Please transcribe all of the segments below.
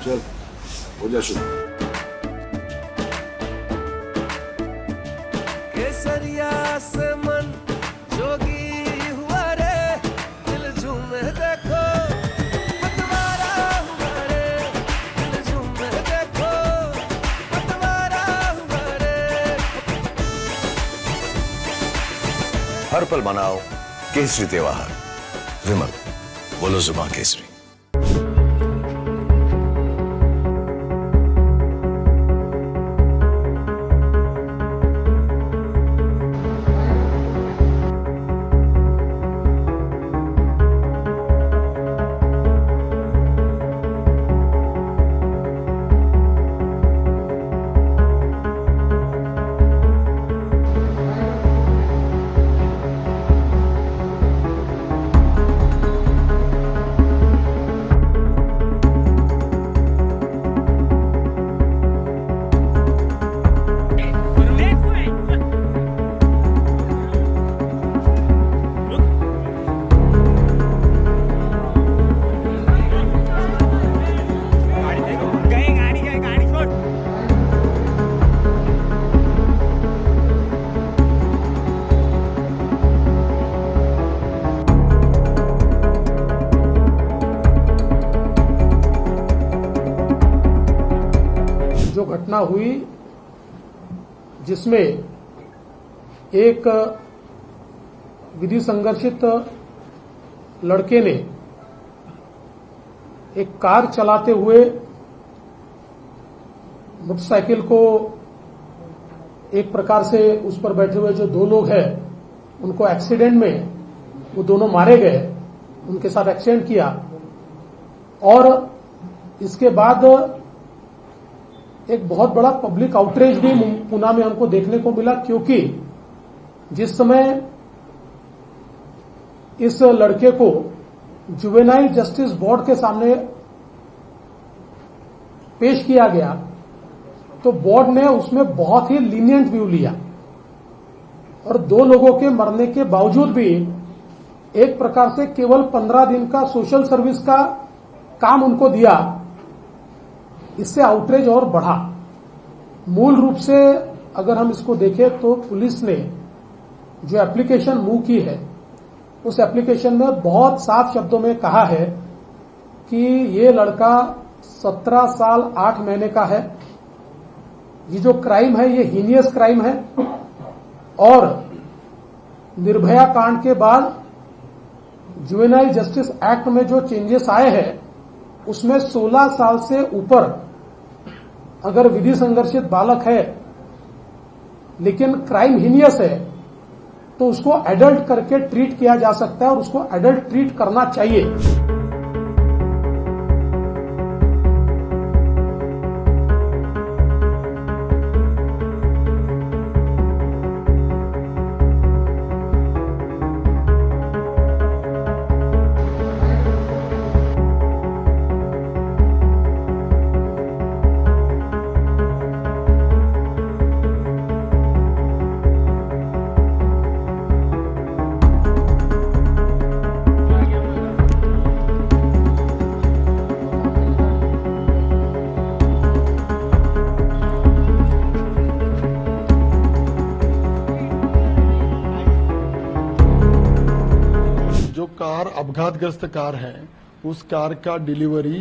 चल हो जा शुरू। केसरिया से मन जोगी हुआ रे, दिल झूमे देखो पतवारा हुआ रे, दिल झूमे देखो पतवारा हुआ रे। हर पल मनाओ केसरी त्योहार। विमल, बोलो जुबान केसरी। जो घटना हुई जिसमें एक विधि संघर्षित लड़के ने एक कार चलाते हुए मोटरसाइकिल को एक प्रकार से उस पर बैठे हुए जो दो लोग हैं उनको एक्सीडेंट में वो दोनों मारे गए, उनके साथ एक्सीडेंट किया। और इसके बाद एक बहुत बड़ा पब्लिक आउटरीच भी पुणे में हमको देखने को मिला, क्योंकि जिस समय इस लड़के को जुवेनाइल जस्टिस बोर्ड के सामने पेश किया गया तो बोर्ड ने उसमें बहुत ही लीनियंट व्यू लिया और दो लोगों के मरने के बावजूद भी एक प्रकार से केवल 15 दिन का सोशल सर्विस का काम उनको दिया। इससे आउटरीच और बढ़ा। मूल रूप से अगर हम इसको देखें तो पुलिस ने जो एप्लीकेशन मूव की है उस एप्लीकेशन में बहुत साफ शब्दों में कहा है कि ये लड़का 17 साल 8 महीने का है, ये जो क्राइम है ये हीनियस क्राइम है और निर्भया कांड के बाद जुवेनाइल जस्टिस एक्ट में जो चेंजेस आए हैं उसमें 16 साल से ऊपर अगर विधि संघर्षित बालक है लेकिन क्राइम हीनियस है तो उसको एडल्ट करके ट्रीट किया जा सकता है और उसको एडल्ट ट्रीट करना चाहिए। जो कार अपघातग्रस्त कार है उस कार का डिलीवरी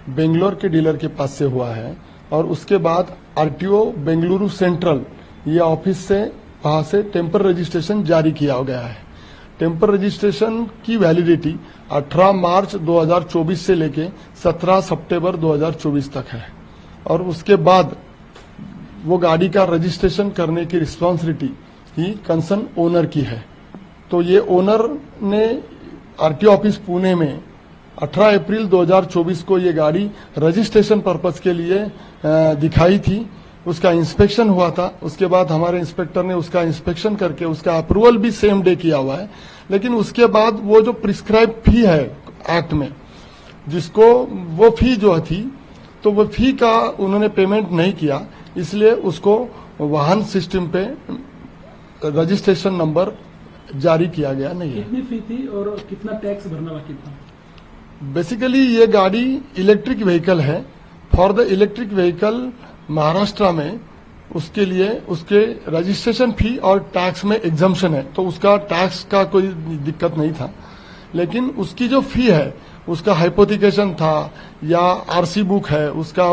बेंगलोर के डीलर के पास से हुआ है और उसके बाद आरटीओ बेंगलुरु सेंट्रल ये ऑफिस से वहां से टेम्पर रजिस्ट्रेशन जारी किया गया है। टेम्पर रजिस्ट्रेशन की वैलिडिटी 18 मार्च 2024 से लेके 17 सितंबर 2024 तक है और उसके बाद वो गाड़ी का रजिस्ट्रेशन करने की रिस्पांसिबिलिटी ही कंसर्न ओनर की है। तो ये ओनर ने आरटीओ ऑफिस पुणे में 18 अप्रैल 2024 को ये गाड़ी रजिस्ट्रेशन पर्पस के लिए दिखाई थी। उसका इंस्पेक्शन हुआ था, उसके बाद हमारे इंस्पेक्टर ने उसका इंस्पेक्शन करके उसका अप्रूवल भी सेम डे किया हुआ है। लेकिन उसके बाद वो जो प्रिस्क्राइब फी है एक्ट में, जिसको वो फी जो थी तो वो फी का उन्होंने पेमेंट नहीं किया, इसलिए उसको वाहन सिस्टम पे रजिस्ट्रेशन नंबर जारी किया गया नहीं है। कितनी फी थी और कितना टैक्स भरना बाकी था? बेसिकली ये गाड़ी इलेक्ट्रिक व्हीकल है, for the electric vehicle Maharashtra में उसके लिए उसके रजिस्ट्रेशन फी और टैक्स में एग्जम्पशन है, तो उसका टैक्स का कोई दिक्कत नहीं था। लेकिन उसकी जो फी है, उसका हाइपोथिकेशन था या आरसी बुक है, उसका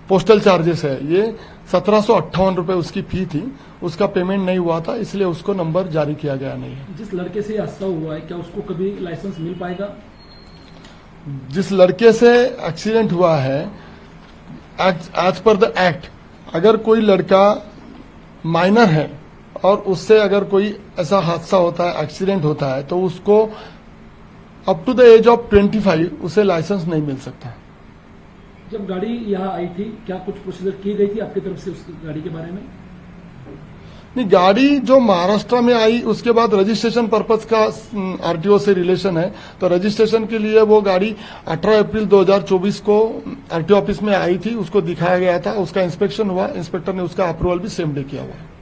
पोस्टल चार्जेस है, ये 1758 रुपए उसकी फी थी। उसका पेमेंट नहीं हुआ था, इसलिए उसको नंबर जारी किया गया नहीं है। जिस लड़के से हादसा हुआ है, क्या उसको कभी लाइसेंस मिल पाएगा? जिस लड़के से एक्सीडेंट हुआ है, एज पर द एक्ट, अगर कोई लड़का माइनर है और उससे अगर कोई ऐसा हादसा होता है, एक्सीडेंट होता है, तो उसको up to the age of 25 उसे लाइसेंस नहीं मिल सकता है। जब गाड़ी यहाँ आई थी, क्या कुछ प्रोसीजर की गई थी आपकी तरफ से उस गाड़ी के बारे में? नहीं, गाड़ी जो महाराष्ट्र में आई उसके बाद रजिस्ट्रेशन पर्पज का आरटीओ से रिलेशन है, तो रजिस्ट्रेशन के लिए वो गाड़ी 18 अप्रैल 2024 को आरटीओ ऑफिस में आई थी, उसको दिखाया गया था, उसका इंस्पेक्शन हुआ, इंस्पेक्टर ने उसका अप्रूवल भी सेम डे किया हुआ है।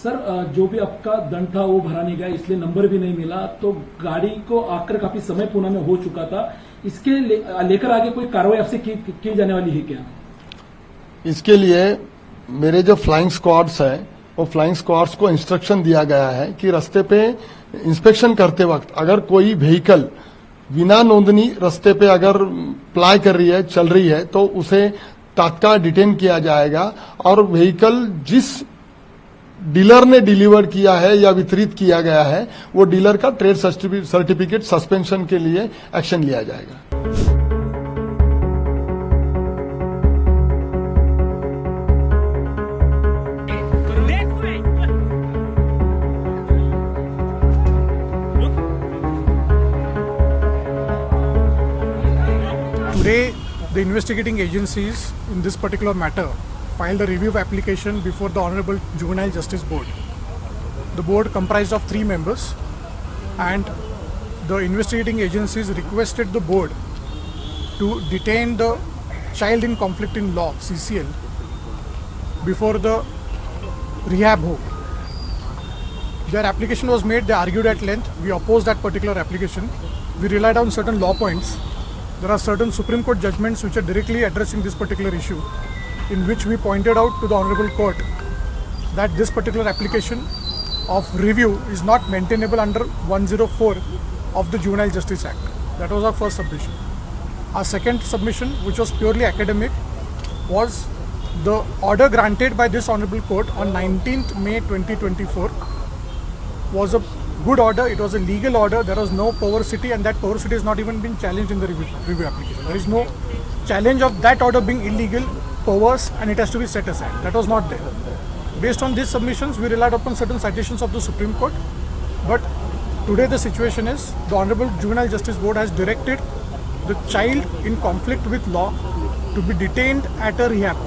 सर, जो भी आपका दंड था वो भरा नहीं गया, इसलिए नंबर भी नहीं मिला, तो गाड़ी को आकर काफी समय पुणे में हो चुका था। इसके लेकर आगे कोई कार्रवाई आपसे की जाने वाली है क्या? इसके लिए मेरे जो फ्लाइंग स्क्वाड्स है, वो फ्लाइंग स्क्वाड्स को इंस्ट्रक्शन दिया गया है कि रास्ते पे इंस्पेक्शन करते वक्त अगर कोई व्हीकल बिना नोंदनी रास्ते पे अगर प्लाई कर रही है, चल रही है, तो उसे तत्काल डिटेन किया जाएगा और व्हीकल जिस डीलर ने डिलीवर किया है या वितरित किया गया है, वो डीलर का ट्रेड सर्टिफिकेट सस्पेंशन के लिए एक्शन लिया जाएगा। Today, the investigating agencies in this particular matter filed a review application before the Honorable Juvenile Justice Board. The board comprised of 3 members, and the investigating agencies requested the board to detain the Child in Conflict in Law (CCL) before the rehab home. Their application was made, they argued at length. We opposed that particular application. We relied on certain law points. There are certain Supreme Court judgments which are directly addressing this particular issue, in which we pointed out to the Honorable Court that this particular application of review is not maintainable under 104 of the Juvenile Justice Act. That was our first submission. Our second submission, which was purely academic, was the order granted by this Honorable Court on 19th May 2024 was a good order. It was a legal order. There was no perversity, and that perversity has not even been challenged in the review application. There is no challenge of that order being illegal, perverse, and it has to be set aside. That was not there. Based on these submissions, we relied upon certain citations of the Supreme Court. But today the situation is, the Honorable Juvenile Justice Board has directed the child in conflict with law to be detained at a rehab.